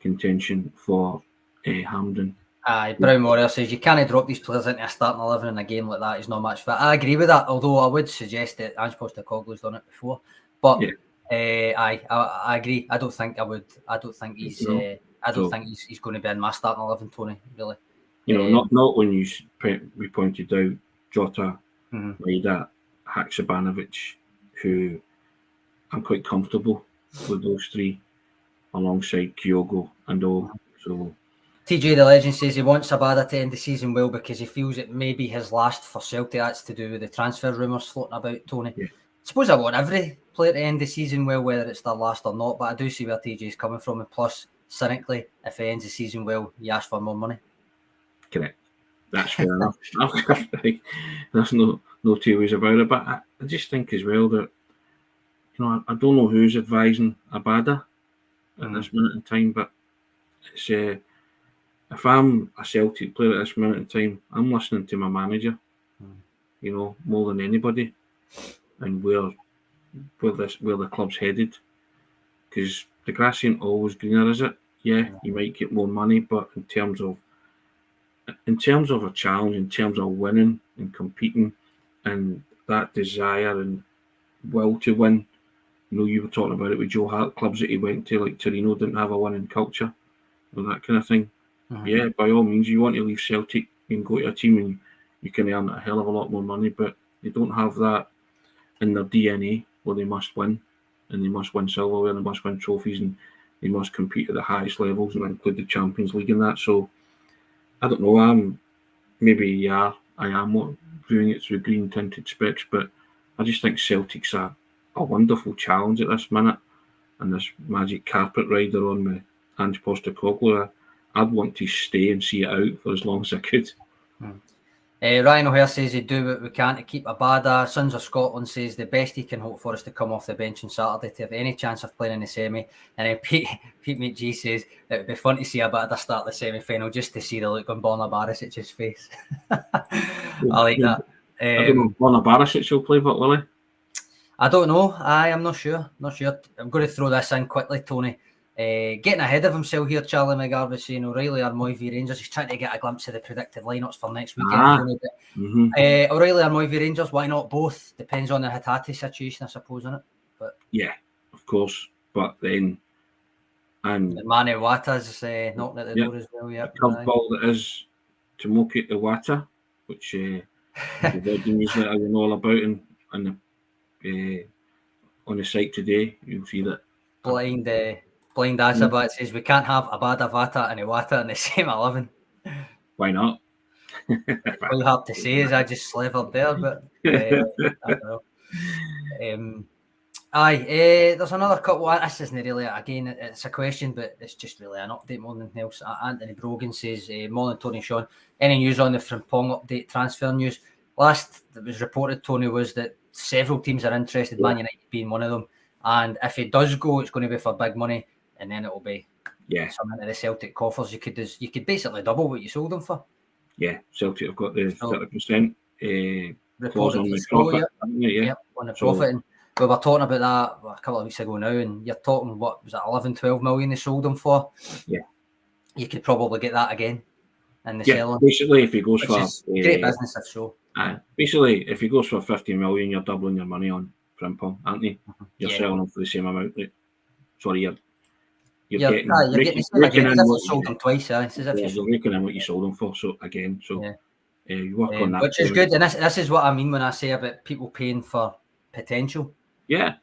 contention for Hampden. Aye, Brown Warrior says you can't drop these players into a starting 11 in a game like that. He's not much fit. I agree with that, although I would suggest that Ange Postecoglou's done it before. But I agree. I don't think he's. No. I don't think he's going to be in my starting 11, Tony. Really. Not when we pointed out Jota, Maida, Haksabanovic, who I'm quite comfortable with those three, alongside Kyogo and all. So. TJ the Legend says he wants Abada to end the season well because he feels it may be his last for Celtic. That's to do with the transfer rumours floating about, Tony. Yeah. I suppose I want every player to end the season well, whether it's their last or not, but I do see where TJ's coming from. And plus, cynically, if he ends the season well, he asks for more money. Correct. That's fair enough. There's no two ways about it. But I just think as well that, I don't know who's advising Abada at this minute in time, but it's... if I'm a Celtic player at this minute in time, I'm listening to my manager, more than anybody, and where the club's headed. Because the grass ain't always greener, is it? Yeah, you might get more money, but in terms of a challenge, in terms of winning and competing, and that desire and will to win, you were talking about it with Joe Hart, clubs that he went to, like Torino, didn't have a winning culture, or that kind of thing. Yeah, by all means, you want to leave Celtic and go to a team and you can earn a hell of a lot more money, but they don't have that in their DNA where they must win, and they must win silverware, and they must win trophies, and they must compete at the highest levels and include the Champions League and that. So, I don't know, I am doing it through green tinted specs, but I just think Celtic's a wonderful challenge at this minute, and this magic carpet rider on with Ange Postecoglou. I'd want to stay and see it out for as long as I could. Ryan O'Hare says he'd do what we can to keep Abada. Sons of Scotland says the best he can hope for is to come off the bench on Saturday to have any chance of playing in the semi. And then Pete McGee says it would be fun to see Abada start the semi-final just to see the look on Borna Barisic's face. I like that. I don't know if Borna Barisic will play, but will he? I don't know. I'm not sure. I'm going to throw this in quickly, Tony. Getting ahead of himself here, Charlie McGarvey saying O'Reilly Armoy v Rangers. He's trying to get a glimpse of the predicted lineups for next weekend. O'Reilly Armoy v Rangers, why not both? Depends on the Hatate situation, I suppose, isn't it? But yeah, of course. But then, and Mane Wata's knocking at the door as well. Yeah, the curveball that is Tomoki Iwata, which the newsletter I know all about, and on the site today, you'll see that Blind Asabat says we can't have Abada, Vata and Iwata in the same 11. Why not? All you have to say is I just slivered there, but I don't know. There's another couple. This isn't really, again, it's a question, but it's just really an update more than anything else. Anthony Brogan says, morning, Tony and Sean. Any news on the Frimpong update transfer news? Last that was reported, Tony, was that several teams are interested, Man United being one of them. And if it does go, it's going to be for big money. And then it'll be something to the Celtic coffers. You could basically double what you sold them for. Yeah, Celtic have got the 30% clause on the profit. On the profit. And we were talking about that a couple of weeks ago now, and you're talking, what was it, 11-12 million they sold them for? Yeah. You could probably get that again in the selling. Basically, if he goes for great business, if so. Basically, if he goes for 50 million, you're doubling your money on Frimpong, aren't you? You're selling them for the same amount. You're raking in what you sold them twice. You're raking in what you sold them for. So again, you work on that, which is good. And this is what I mean when I say about people paying for potential. Yeah,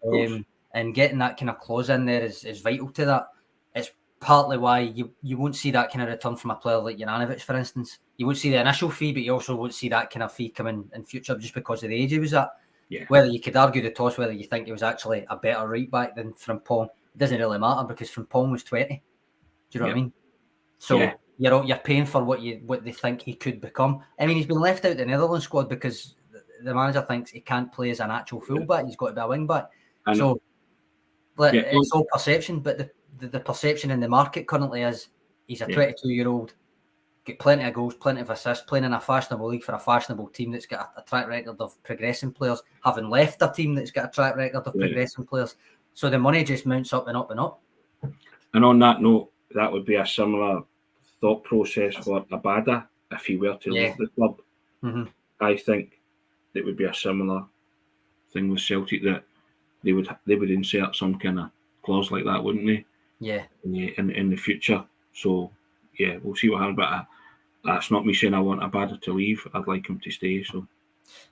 and getting that kind of clause in there is vital to that. It's partly why you won't see that kind of return from a player like Juranovic, for instance. You won't see the initial fee, but you also won't see that kind of fee coming in future just because of the age he was at. Yeah. Whether you could argue the toss, whether you think he was actually a better right back than Frimpong, it doesn't really matter because Frimpong was 20. Do you know what I mean? So you're paying for what they think he could become. I mean, he's been left out the Netherlands squad because the manager thinks he can't play as an actual fullback. He's got to be a wing back. So it's all perception, but the perception in the market currently is he's a 22-year-old get plenty of goals, plenty of assists, playing in a fashionable league for a fashionable team that's got a track record of progressing players, having left a team that's got a track record of progressing players. So the money just mounts up and up and up. And on that note, that would be a similar thought process for Abada if he were to leave the club. Mm-hmm. I think it would be a similar thing with Celtic, that they would insert some kind of clause like that, wouldn't they? Yeah. In the future. So yeah, we'll see what happens. But that's not me saying I want Abada to leave. I'd like him to stay. So.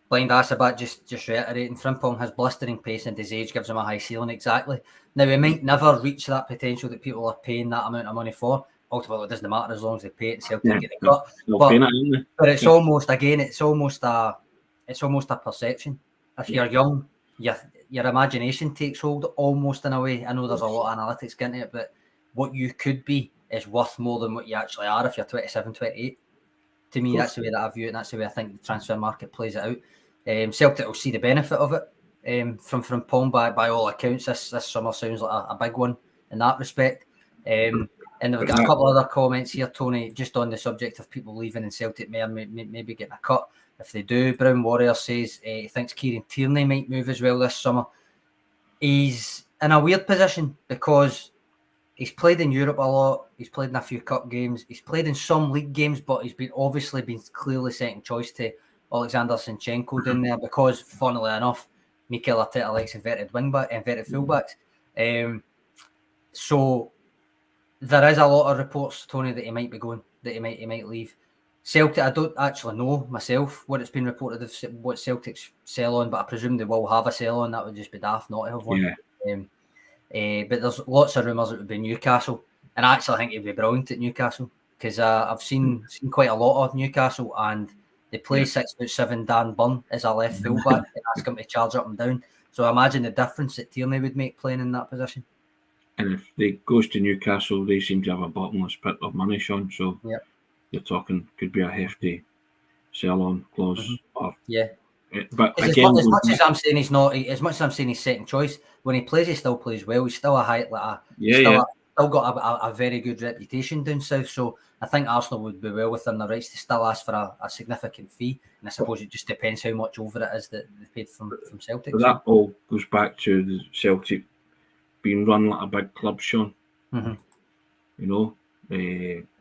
Blind Asabat just reiterating, Frimpong has blistering pace and his age gives him a high ceiling. Exactly. Now, he might never reach that potential that people are paying that amount of money for. Ultimately, it doesn't matter as long as they pay it. Celtic get the cut. But it's almost a perception. If you're young, your imagination takes hold almost in a way. I know there's a lot of analytics getting it, but what you could be is worth more than what you actually are if you're 27, 28. To me, that's the way that I view it, and that's the way I think the transfer market plays it out. Celtic will see the benefit of it from Frimpong. By all accounts, this summer sounds like a big one in that respect. And we've got a couple other comments here, Tony, just on the subject of people leaving and Celtic maybe getting a cut. If they do, Brown Warrior says he thinks Kieran Tierney might move as well this summer. He's in a weird position because he's played in Europe a lot. He's played in a few cup games. He's played in some league games, but he's been clearly second choice to Alexander Zinchenko down there because, funnily enough, Mikel Arteta likes inverted fullbacks. So there is a lot of reports, Tony, that he might be going, that he might leave. Celtic, I don't actually know myself what it's been reported of what Celtic's sell on, but I presume they will have a sell on. That would just be daft not to have one. Yeah. But there's lots of rumours it would be Newcastle, and I actually think he'd be brilliant at Newcastle because I've seen quite a lot of Newcastle, and they play 6'7" Dan Burn as a left fullback and ask him to charge up and down. So I imagine the difference that Tierney would make playing in that position. And if they goes to Newcastle, they seem to have a bottomless pit of money, Sean. So you're talking could be a hefty sell-on clause. But again, as much as I'm saying he's not, as much as I'm saying he's second choice, when he plays, he still plays well. He's still still got a very good reputation down south. So I think Arsenal would be well within their rights to still ask for a significant fee. And I suppose it just depends how much over it is that they paid from Celtic. But that all goes back to the Celtic being run like a big club, Sean. Mm-hmm. You know,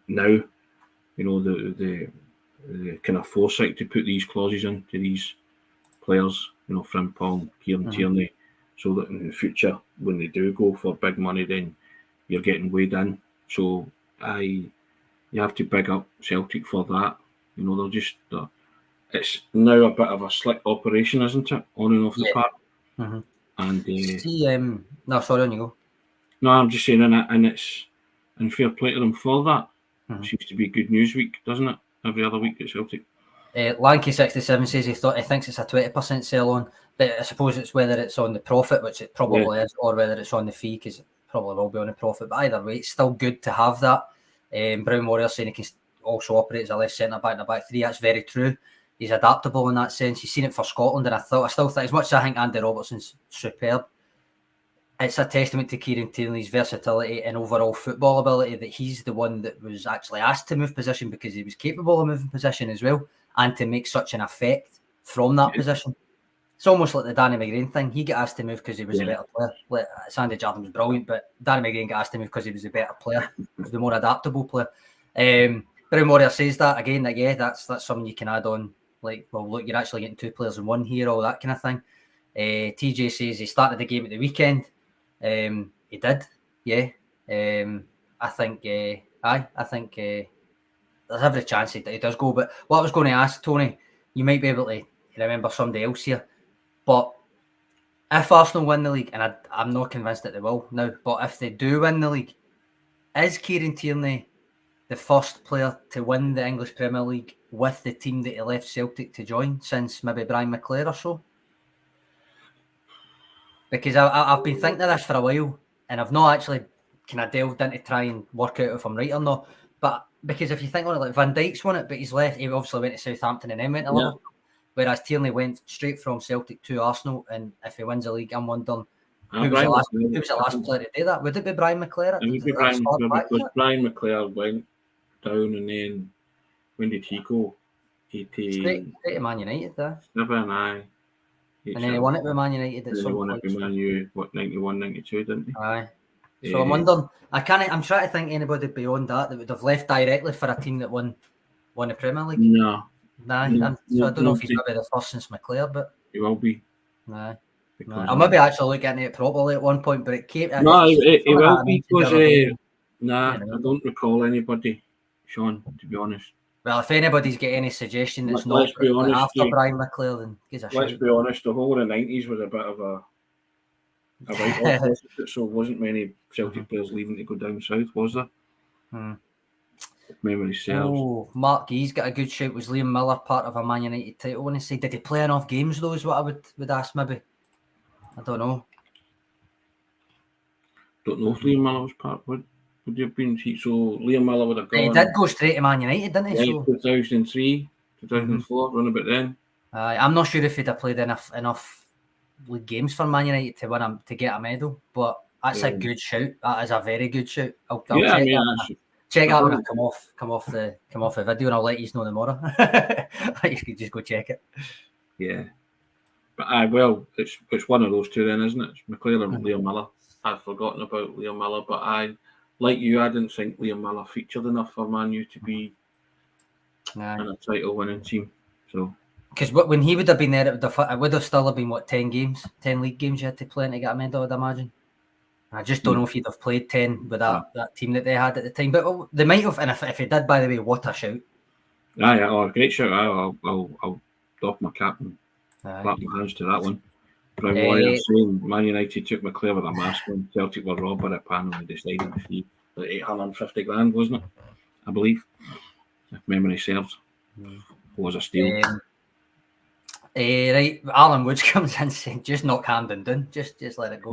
now, you know, the kind of foresight to put these clauses into these players, you know, Frimpong, Kieran Tierney, so that in the future, when they do go for big money, then you're getting weighed in. So you have to big up Celtic for that. You know, they're just it's now a bit of a slick operation, isn't it, on and off the park? Mm-hmm. And no, sorry, on you go. No, I'm just saying, and fair play to them for that. Seems to be good news week, doesn't it? Every other week at Celtic. Lanky67 says he thinks it's a 20% sell on, but I suppose it's whether it's on the profit, which it probably is, or whether it's on the fee, because it probably will be on the profit. But either way, it's still good to have that. Brown Warrior saying he can also operate as a left centre back in a back three. That's very true. He's adaptable in that sense. You've seen it for Scotland, and I still think, as much as I think Andy Robertson's superb, it's a testament to Kieran Tierney's versatility and overall football ability that he's the one that was actually asked to move position because he was capable of moving position as well, and to make such an effect from that position. It's almost like the Danny McGrain thing. He got asked to move because he was a better player. Like, Sandy Jardine was brilliant, but Danny McGrain got asked to move because he was a better player, the more adaptable player. Brown Warrior says that again, that that's something you can add on. Like, well, look, you're actually getting two players in one here, all that kind of thing. TJ says he started the game at the weekend. He did, I think there's every chance he does go. But what I was going to ask, Tony, you might be able to remember somebody else here, but if Arsenal win the league, and I'm not convinced that they will now, but if they do win the league, is Kieran Tierney the first player to win the English Premier League with the team that he left Celtic to join since maybe Brian McClare or so? Because I've been thinking of this for a while, and I've not actually kind of delved in to try and work out if I'm right or not. But because if you think on it, like Van Dijk's won it, but he's left. He obviously went to Southampton and then went to Liverpool. Whereas Tierney went straight from Celtic to Arsenal, and if he wins the league, I'm wondering who was the last player to do that? Would it be Brian McClare? It would be Brian McClare, because Brian McClare went down and then when did he go? Straight to Man United, there. 7, aye. And then he won it with Man United at some point. He won it with Man U, 91, 92, didn't he? Aye. So I'm wondering, I'm trying to think of anybody beyond that would have left directly for a team that won the Premier League. No. So I don't know if he's maybe the first since McClare, but he will be. Nah. I'll maybe actually look into it properly at one point, but it came. No, it will be because I know. don't recall anybody, Sean, to be honest. Well, if anybody's got any suggestion that's Let's not be honest, after Brian McClare, then gives a shit. Let's be honest, the whole of the 90s was a bit of a write-off, so wasn't many Celtic players leaving to go down south, was there? If memory serves. Oh, Mark, he's got a good shout. Was Liam Miller part of a Man United title? I want to say, did he play enough games though? Is what I would ask maybe. I don't know. Don't know if Liam Miller was part. Would you have been? So Liam Miller would have gone. He did go straight to Man United, didn't he? Yeah, so 2003, 2004, run about then. I'm not sure if he'd have played enough league games for Man United to get a medal, but that's a good shout. That is a very good shout. I'll check that when I come off the video, and I'll let you know tomorrow. You could just go check it. Yeah, but it's one of those two then, isn't it? It's McClare and Liam Miller. I'd forgotten about Liam Miller, but I didn't think Liam Miller featured enough for Man U to be in a title-winning team. So, because when he would have been there, it would have still been 10 league games you had to play in to get a medal, I'd imagine. I just don't know if he'd have played 10 with that team that they had at the time, but they might have. And if he did, by the way, what a shout! Great shout! I'll doff my cap and clap my hands to that one. Brown Warrior saying Man United took McClare with a mask on. Celtic were robbed by a panel and decided the fee. Like 850 grand, wasn't it? I believe, if memory serves. Was a steal. Right, Alan Woods comes in saying, just knock Camden down. Just let it go.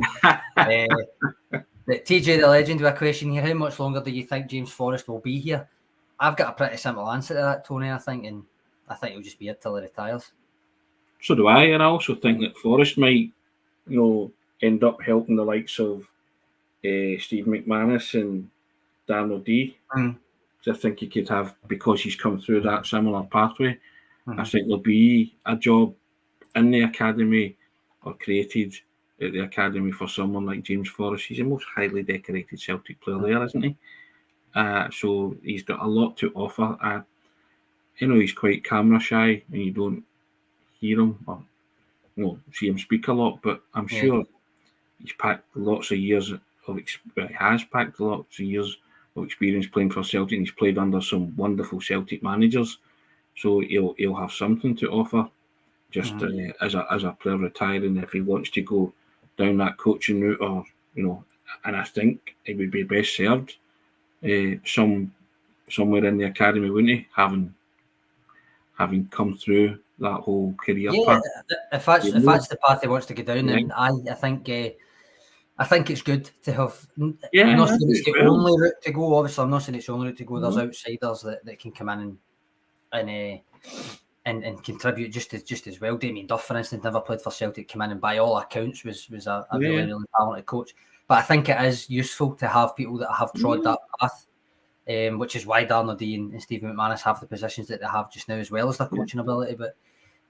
TJ the Legend with a question here. How much longer do you think James Forrest will be here? I've got a pretty simple answer to that, Tony, I think, and I think he'll just be here till he retires. So do I, and I also think that Forrest might, end up helping the likes of Steve McManus and Dan O'Dea. I think he could have, because he's come through that similar pathway, I think there'll be a job in the academy or created at the academy for someone like James Forrest. He's the most highly decorated Celtic player there, isn't he? So he's got a lot to offer. He's quite camera shy and you don't hear him or see him speak a lot, but I'm sure he's packed lots of years of experience playing for Celtic, and he's played under some wonderful Celtic managers, so he'll have something to offer just as a player retiring, if he wants to go down that coaching route, or and I think he would be best served somewhere in the academy, wouldn't he, having come through that whole career path. If that's the path he wants to go down, then I think it's good to have. I'm not saying it's the only route to go. Obviously, I'm not saying it's the only route to go. There's outsiders that can come in and contribute just as well. Damien Duff, for instance, never played for Celtic, came in and by all accounts was a really, really talented coach. But I think it is useful to have people that have trod that path, which is why Darren O'Dea and Stephen McManus have the positions that they have just now, as well as their coaching ability. But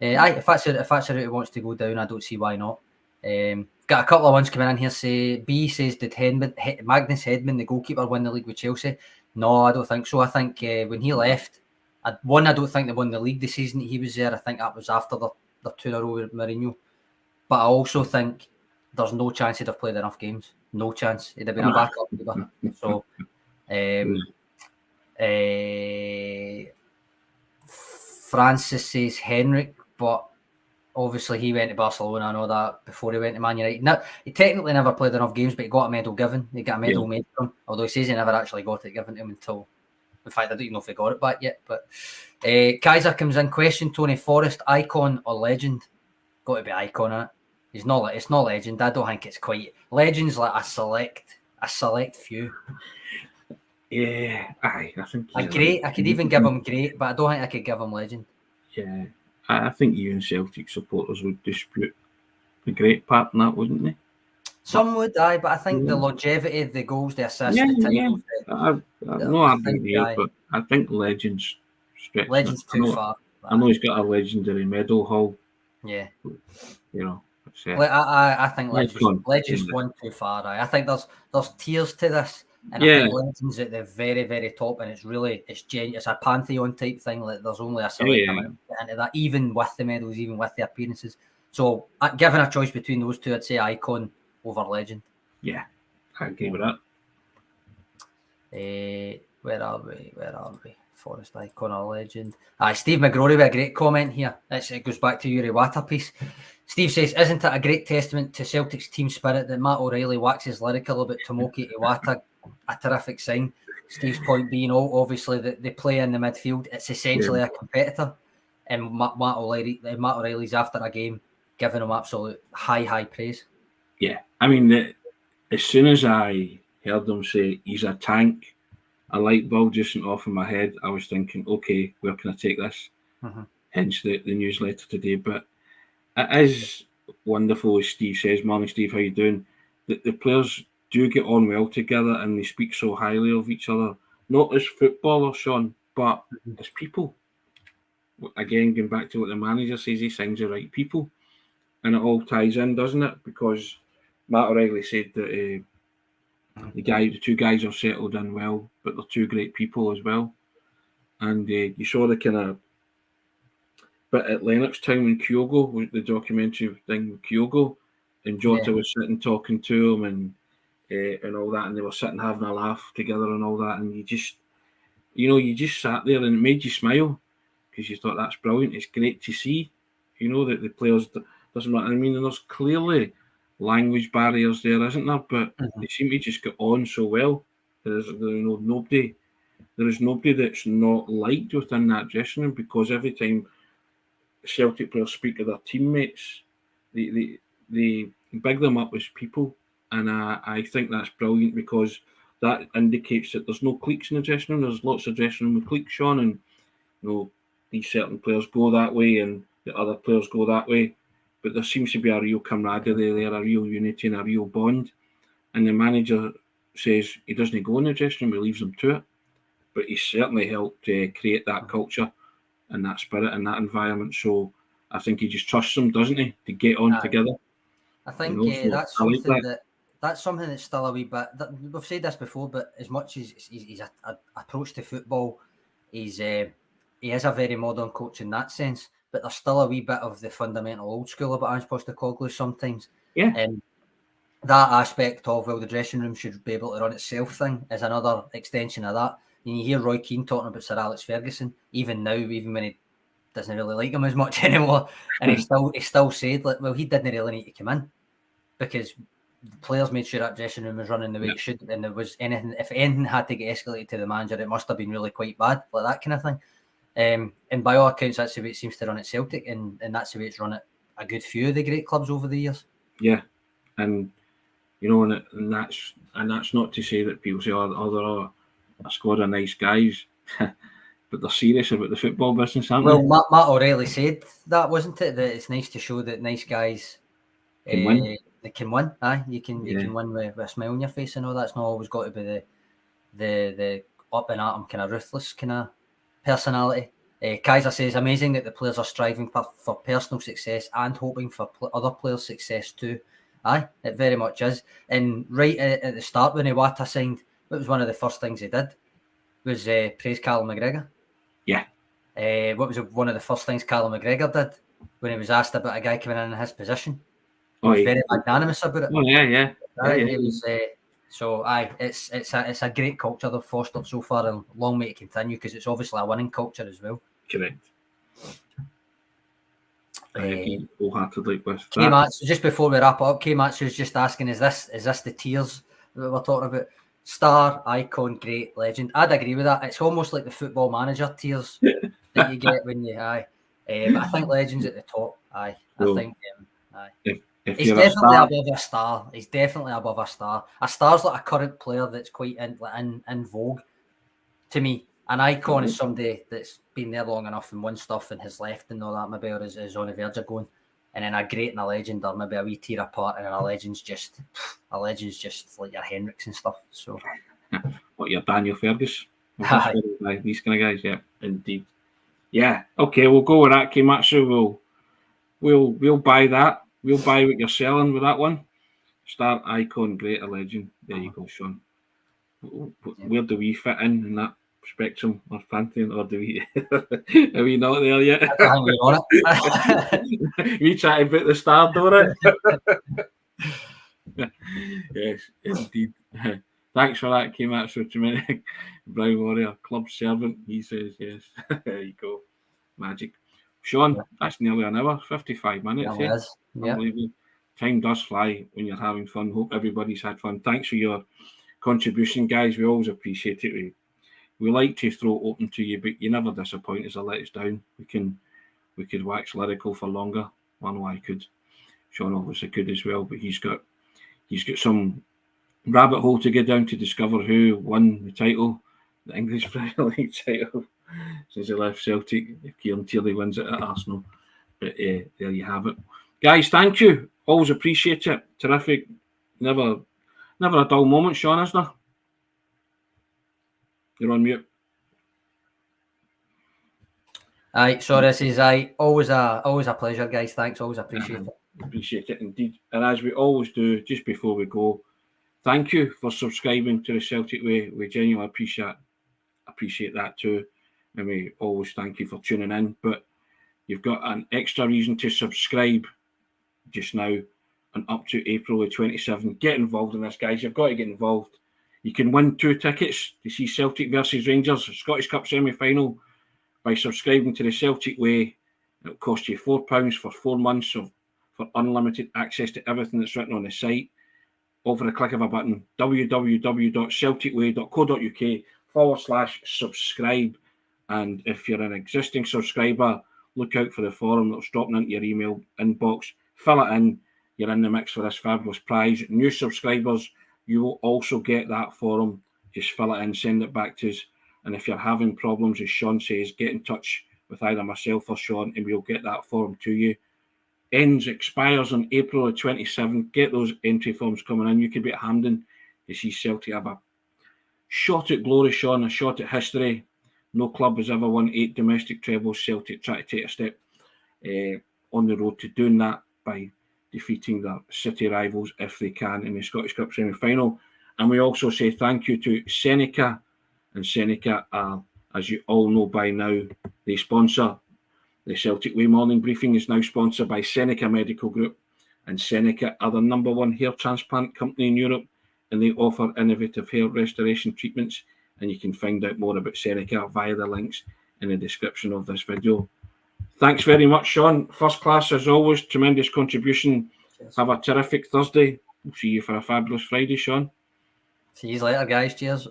if that's a route he wants to go down, I don't see why not. Got a couple of ones coming in here. B says, did Magnus Hedman, the goalkeeper, win the league with Chelsea? No, I don't think so. I think when he left, I don't think they won the league the season he was there. I think that was after the 2 in a row with Mourinho. But I also think there's no chance he'd have played enough games. No chance. He'd have been a backup keeper. So, Francis says Henrik, but obviously he went to Barcelona, I know that, before he went to Man United. Now, he technically never played enough games, but he got a medal given. He got a medal made for him, although he says he never actually got it given to him until, in fact, I don't even know if he got it back yet. But Kaiser comes in, question, Tony, Forrest, icon or legend? Got to be icon, innit? It's not legend. I don't think it's quite. Legend's like a select few. Yeah, I think great. I could even give him great, but I don't think I could give him legend. Yeah, I think even Celtic supporters would dispute the great part in that, wouldn't they? Some would, but I think the longevity, the goals, the assists, the titles. I'm not arguing here, but I think legends stretching Legend's it. too far. I know he's got a legendary medal hall. Yeah. You know, I think Legends yeah. one too far. I think there's tiers to this, and I Yeah. think Legends at the very, very top, and it's a pantheon type thing. Like there's only a select amount into that, even with the medals, even with the appearances. So, given a choice between those two, I'd say Icon over Legend. Yeah, I agree with that. Where are we? Forrest, Icon, or Legend? Steve McGrory with a great comment here. It goes back to your Iwata piece. Steve says, isn't it a great testament to Celtic's team spirit that Matt O'Reilly waxes lyrical about Tomoki Iwata? A terrific sign. Steve's point being, obviously, that they play in the midfield. It's essentially a competitor. And Matt O'Reilly's after a game giving him absolute high praise. Yeah, I mean, as soon as I heard him say he's a tank, a light bulb just went off in my head. I was thinking, okay, where can I take this? Mm-hmm. Hence the newsletter today. But it is wonderful, as Steve says. Morning, Steve, how you doing? The players do get on well together and they speak so highly of each other. Not as footballers, Sean, but as people. Again, going back to what the manager says, he signs the right people. And it all ties in, doesn't it? Because Matt O'Reilly said that the two guys are settled in well, but they're two great people as well. And you saw the kind of bit at Lennoxtown in Kyogo, with the documentary thing with Kyogo, and Jota was sitting talking to him and all that, and they were sitting having a laugh together and all that, and you just sat there and it made you smile because you thought that's brilliant. It's great to see, that the players doesn't matter. I mean, and there's clearly language barriers there, isn't there? But they seem to just get on so well. There is nobody that's not liked within that dressing room, because every time Celtic players speak to their teammates, they big them up as people, and I think that's brilliant, because that indicates that there's no cliques in the dressing room. There's lots of dressing room with cliques, Sean, and these certain players go that way and the other players go that way, but there seems to be a real camaraderie there, a real unity and a real bond. And the manager says he doesn't go in the dressing room, he leaves them to it, but he certainly helped create that culture and that spirit and that environment. So I think he just trusts them, doesn't he, to get on together. I think that's something that's still a wee bit. We've said this before, but as much as his approach to football, he is a very modern coach in that sense. But there's still a wee bit of the fundamental old school about Ange Postecoglou sometimes. Yeah. And that aspect of, the dressing room should be able to run itself thing is another extension of that. And you hear Roy Keane talking about Sir Alex Ferguson, even now, even when he doesn't really like him as much anymore, and he still said, like, well, he didn't really need to come in because the players made sure that dressing room was running the way it should, and there was if anything had to get escalated to the manager, it must have been really quite bad, like that kind of thing. And by all accounts, that's the way it seems to run at Celtic, and that's the way it's run at a good few of the great clubs over the years. Yeah, and and that's not to say that people say, they're a squad of nice guys, but they're serious about the football business, aren't they? Well, Matt O'Reilly said that, wasn't it? That it's nice to show that nice guys can win. They can win. You can win with a smile on your face. I know that's not always got to be the up and at 'em kind of ruthless kind of personality. Kaiser says, amazing that the players are striving for personal success and hoping for other players' success too. It very much is. And right at the start, when Iwata signed, it was one of the first things he did was praise Callum McGregor. Yeah. What was one of the first things Callum McGregor did when he was asked about a guy coming in his position? He was very magnanimous about it. Oh yeah. It was. It's a great culture they've fostered so far, and long may it continue, because it's obviously a winning culture as well. Correct. I agree wholeheartedly with that. K-Mats, just before we wrap up, K-Mats was just asking, is this the tiers that we're talking about? Star, icon, great, legend. I'd agree with that. It's almost like the Football Manager tiers that you get when you but I think legend's at the top. I think if he's definitely above a star. He's definitely above a star. A star's like a current player that's quite in vogue to me. An icon is somebody that's been there long enough and won stuff and has left and all that, maybe, or is on the verge of going. And then a great and a legend are maybe a wee tier apart, and a legend's just like your Henriks and stuff. So what, your Daniel Fergus? These kind of guys, yeah, indeed. Yeah, okay, we'll go with that, Kimatsu. We'll buy that. We'll buy what you're selling with that one. Star, icon, greater legend. There you go, Sean. Where do we fit in that spectrum or pantheon, or do we are we not there yet? I think we're on it. We try to put the star door it. Yes, indeed. Thanks for that, Kimatsu Tremendous. Brown Warrior, club servant, he says yes. There you go. Magic. Sean, that's nearly an hour, 55 minutes. Unbelievable. Time does fly when you're having fun. Hope everybody's had fun. Thanks for your contribution, guys. We always appreciate it. We like to throw it open to you, but you never disappoint us or let us down. We could wax lyrical for longer. I know I could. Sean obviously could as well, but he's got some rabbit hole to get down to discover who won the title, the English Premier League title, since he left Celtic. If Kieran Tierney wins it at Arsenal. But there you have it. Guys, thank you. Always appreciate it. Terrific. Never a dull moment, Sean, is there? You're on mute. Aye, sorry, says aye. Always a pleasure, guys. Thanks, always appreciate it. Appreciate it indeed. And as we always do, just before we go, thank you for subscribing to the Celtic Way. We genuinely appreciate that too. And we always thank you for tuning in. But you've got an extra reason to subscribe just now and up to April the 27th. Get involved in this, guys. You've got to get involved. You can win 2 tickets to see Celtic versus Rangers, Scottish Cup semi-final, by subscribing to the Celtic Way. It'll cost you £4 for 4 months for unlimited access to everything that's written on the site. Over the click of a button, www.celticway.co.uk/subscribe. And if you're an existing subscriber, look out for the forum that's dropping into your email inbox. Fill it in. You're in the mix for this fabulous prize. New subscribers, you will also get that forum. Just fill it in, send it back to us. And if you're having problems, as Sean says, get in touch with either myself or Sean and we'll get that form to you. Expires on April the 27th. Get those entry forms coming in. You could be at Hampden to see Celtic have a shot at glory, Sean, a shot at history. No club has ever won 8 domestic trebles. Celtic try to take a step on the road to doing that by defeating their city rivals if they can in the Scottish Cup semi-final. And we also say thank you to SENECA. And SENECA are, as you all know by now, they sponsor the Celtic Way Morning Briefing is now sponsored by SENECA Medical Group. And SENECA are the #1 hair transplant company in Europe. And they offer innovative hair restoration treatments. And you can find out more about SENECA via the links in the description of this video. Thanks very much, Sean. First class as always. Tremendous contribution. Cheers. Have a terrific Thursday. We'll see you for a fabulous Friday, Sean. See you later, guys. Cheers.